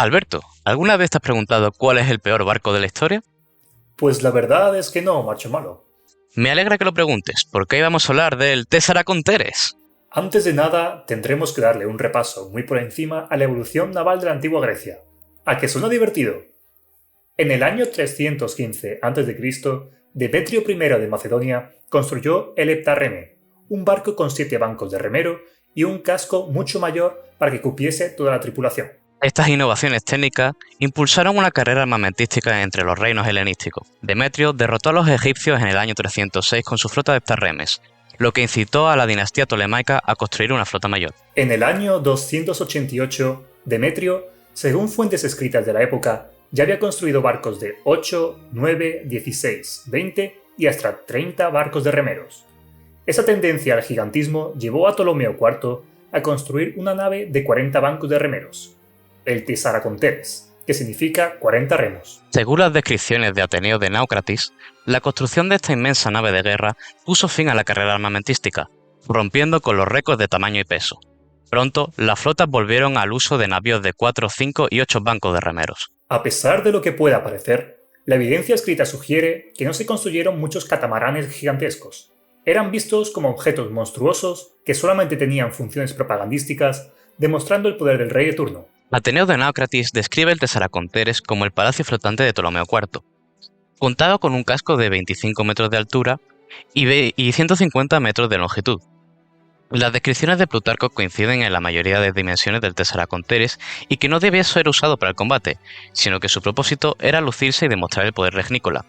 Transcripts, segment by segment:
Alberto, ¿alguna vez te has preguntado cuál es el peor barco de la historia? Pues la verdad es que no, macho malo. Me alegra que lo preguntes, porque hoy vamos a hablar del Tesaraconteres. Antes de nada, tendremos que darle un repaso muy por encima a la evolución naval de la antigua Grecia. ¿A que suena divertido? En el año 315 a.C., Demetrio I de Macedonia construyó el Heptarreme, un barco con 7 bancos de remero y un casco mucho mayor para que cupiese toda la tripulación. Estas innovaciones técnicas impulsaron una carrera armamentística entre los reinos helenísticos. Demetrio derrotó a los egipcios en el año 306 con su flota de heptarremes, lo que incitó a la dinastía tolemaica a construir una flota mayor. En el año 288, Demetrio, según fuentes escritas de la época, ya había construido barcos de 8, 9, 16, 20 y hasta 30 barcos de remeros. Esa tendencia al gigantismo llevó a Ptolomeo IV a construir una nave de 40 bancos de remeros, el Tesaraconteres, que significa 40 remos. Según las descripciones de Ateneo de Náucratis, la construcción de esta inmensa nave de guerra puso fin a la carrera armamentística, rompiendo con los récords de tamaño y peso. Pronto, las flotas volvieron al uso de navíos de 4, 5 y 8 bancos de remeros. A pesar de lo que pueda parecer, la evidencia escrita sugiere que no se construyeron muchos catamaranes gigantescos. Eran vistos como objetos monstruosos que solamente tenían funciones propagandísticas, demostrando el poder del rey de turno. Ateneo de Náucratis describe el Tesaraconteres como el palacio flotante de Ptolomeo IV. Contaba con un casco de 25 metros de altura y 150 metros de longitud. Las descripciones de Plutarco coinciden en la mayoría de dimensiones del Tesaraconteres y que no debía ser usado para el combate, sino que su propósito era lucirse y demostrar el poder regnícola.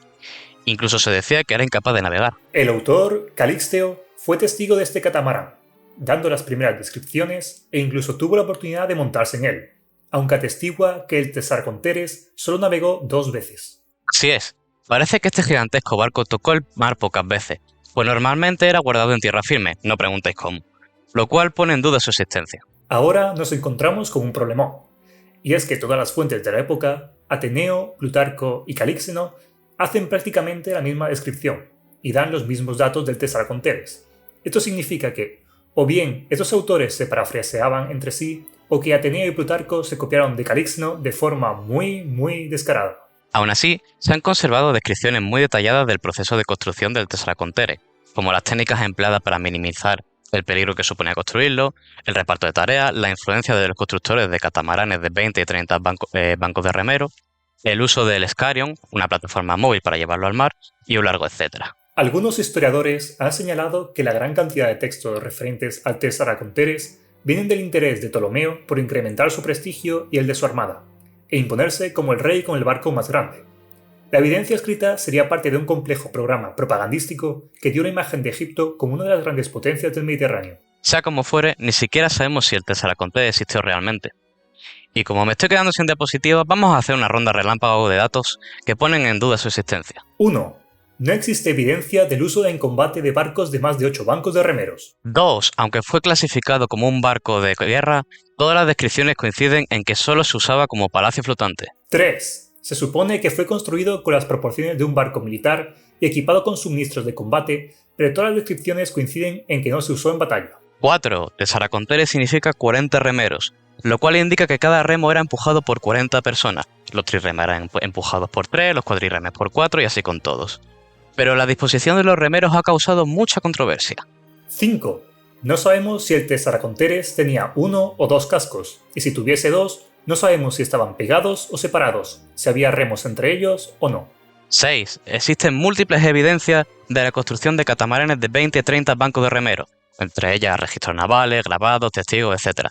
Incluso se decía que era incapaz de navegar. El autor, Calixteo, fue testigo de este catamarán, dando las primeras descripciones e incluso tuvo la oportunidad de montarse en él, aunque atestigua que el Tesaraconteres solo navegó 2 veces. Así es, parece que este gigantesco barco tocó el mar pocas veces, pues normalmente era guardado en tierra firme, no preguntéis cómo, lo cual pone en duda su existencia. Ahora nos encontramos con un problemón, y es que todas las fuentes de la época, Ateneo, Plutarco y Calíxeno, hacen prácticamente la misma descripción y dan los mismos datos del Tesaraconteres. Esto significa que, o bien estos autores se parafraseaban entre sí, o que Ateneo y Plutarco se copiaron de Calíxeno de forma muy descarada. Aún así, se han conservado descripciones muy detalladas del proceso de construcción del Tesaraconteres, como las técnicas empleadas para minimizar el peligro que suponía construirlo, el reparto de tareas, la influencia de los constructores de catamaranes de 20 y 30 bancos de remero, el uso del Escarion, una plataforma móvil para llevarlo al mar, y un largo etcétera. Algunos historiadores han señalado que la gran cantidad de textos referentes al Tesaraconteres vienen del interés de Ptolomeo por incrementar su prestigio y el de su armada, e imponerse como el rey con el barco más grande. La evidencia escrita sería parte de un complejo programa propagandístico que dio la imagen de Egipto como una de las grandes potencias del Mediterráneo. Sea como fuere, ni siquiera sabemos si el Tesaraconteres existió realmente. Y como me estoy quedando sin diapositivas, vamos a hacer una ronda relámpago de datos que ponen en duda su existencia. 1. No existe evidencia del uso en combate de barcos de más de 8 bancos de remeros. 2. Aunque fue clasificado como un barco de guerra, todas las descripciones coinciden en que solo se usaba como palacio flotante. 3. Se supone que fue construido con las proporciones de un barco militar y equipado con suministros de combate, pero todas las descripciones coinciden en que no se usó en batalla. 4. Tesaraconteres significa 40 remeros, lo cual indica que cada remo era empujado por 40 personas. Los trirremes eran empujados por 3, los cuadrirremes por 4 y así con todos. Pero la disposición de los remeros ha causado mucha controversia. 5. No sabemos si el Tesaraconteres tenía 1 o 2 cascos, y si tuviese 2, no sabemos si estaban pegados o separados, si había remos entre ellos o no. 6. Existen múltiples evidencias de la construcción de catamaranes de 20 y 30 bancos de remeros, entre ellas registros navales, grabados, testigos, etc.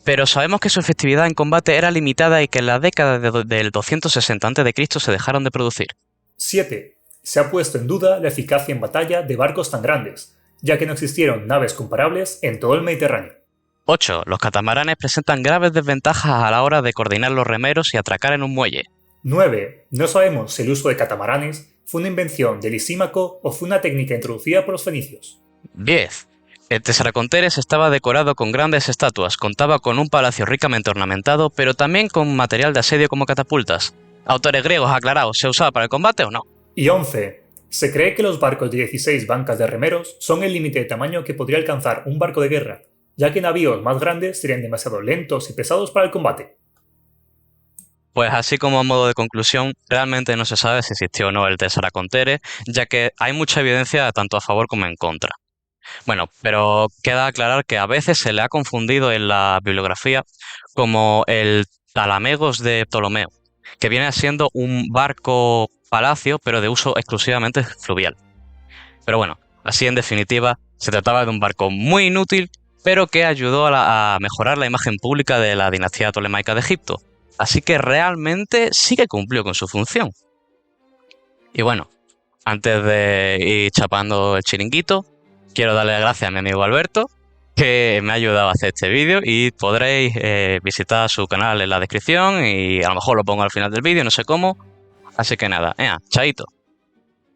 Pero sabemos que su efectividad en combate era limitada y que en la década del 260 a.C. se dejaron de producir. 7. Se ha puesto en duda la eficacia en batalla de barcos tan grandes, ya que no existieron naves comparables en todo el Mediterráneo. 8. Los catamaranes presentan graves desventajas a la hora de coordinar los remeros y atracar en un muelle. 9. No sabemos si el uso de catamaranes fue una invención de Lisímaco o fue una técnica introducida por los fenicios. 10. El Tesaraconteres estaba decorado con grandes estatuas, contaba con un palacio ricamente ornamentado, pero también con material de asedio como catapultas. Autores griegos, aclaraos, ¿se usaba para el combate o no? Y 11. Se cree que los barcos de 16 bancas de remeros son el límite de tamaño que podría alcanzar un barco de guerra, ya que navíos más grandes serían demasiado lentos y pesados para el combate. Pues así como a modo de conclusión, realmente no se sabe si existió o no el Tessera Contere, ya que hay mucha evidencia tanto a favor como en contra. Bueno, pero queda aclarar que a veces se le ha confundido en la bibliografía como el Talamegos de Ptolomeo, que viene siendo un barco palacio, pero de uso exclusivamente fluvial. Pero bueno, así en definitiva, se trataba de un barco muy inútil, pero que ayudó a mejorar la imagen pública de la dinastía tolemaica de Egipto. Así que realmente sí que cumplió con su función. Y bueno, antes de ir chapando el chiringuito, quiero darle las gracias a mi amigo Alberto, que me ha ayudado a hacer este vídeo, y podréis visitar su canal en la descripción y a lo mejor lo pongo al final del vídeo, no sé cómo. Así que nada, chaito.